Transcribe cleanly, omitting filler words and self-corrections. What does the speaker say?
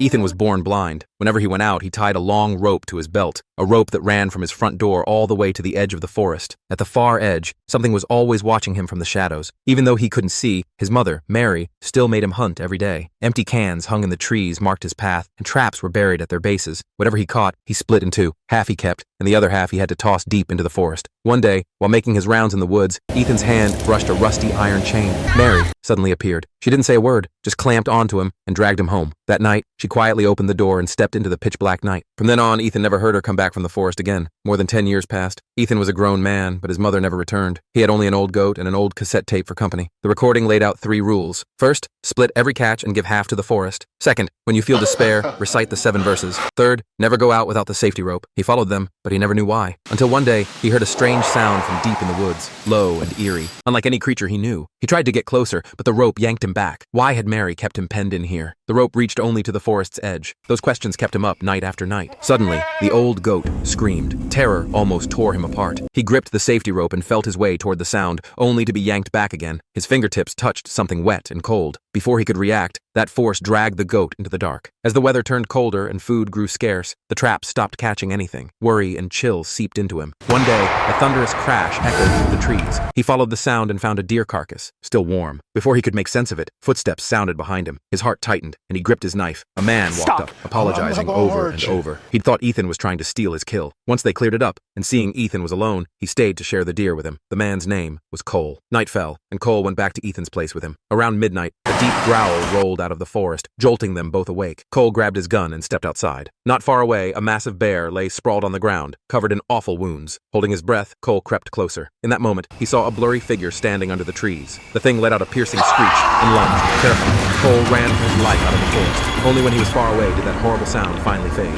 Ethan was born blind. Whenever he went out, he tied a long rope to his belt, a rope that ran from his front door all the way to the edge of the forest. At the far edge, something was always watching him from the shadows. Even though he couldn't see, his mother, Mary, still made him hunt every day. Empty cans hung in the trees marked his path, and traps were buried at their bases. Whatever he caught, he split in two. Half he kept, and the other half he had to toss deep into the forest. One day, while making his rounds in the woods, Ethan's hand brushed a rusty iron chain. Mary suddenly appeared. She didn't say a word, just clamped onto him and dragged him home. That night, she quietly opened the door and stepped into the pitch-black night. From then on, Ethan never heard her come back from the forest again. More than 10 years passed. Ethan was a grown man, but his mother never returned. He had only an old goat and an old cassette tape for company. The recording laid out 3 rules. First, split every catch and give half to the forest. Second, when you feel despair, recite the 7 verses. Third, never go out without the safety rope. He followed them, but he never knew why. Until one day, he heard a strange sound from deep in the woods, low and eerie, unlike any creature he knew. He tried to get closer, but the rope yanked him back. Why had Mary kept him penned in here? The rope reached only to the forest's edge. Those questions kept him up night after night. Suddenly, the old goat screamed. Terror almost tore him apart. He gripped the safety rope and felt his way toward the sound, only to be yanked back again. His fingertips touched something wet and cold. Before he could react, that force dragged the goat into the dark. As the weather turned colder and food grew scarce, the traps stopped catching anything. Worry and chill seeped into him. One day, a thunderous crash echoed through the trees. He followed the sound and found a deer carcass, still warm. Before he could make sense of it, footsteps sounded behind him. His heart tightened, and he gripped his knife. A man walked up, apologizing over and over. He'd thought Ethan was trying to steal his kill. Once they cleared it up, and seeing Ethan was alone, he stayed to share the deer with him. The man's name was Cole. Night fell, and Cole went back to Ethan's place with him. Around midnight, a deep growl rolled out of the forest, jolting them both awake. Cole grabbed his gun and stepped outside. Not far away, a massive bear lay sprawled on the ground, covered in awful wounds. Holding his breath, Cole crept closer. In that moment, he saw a blurry figure standing under the trees. The thing let out a piercing screech and lunged, terrified. Cole ran for his life out of the forest. Only when he was far away did that horrible sound finally fade.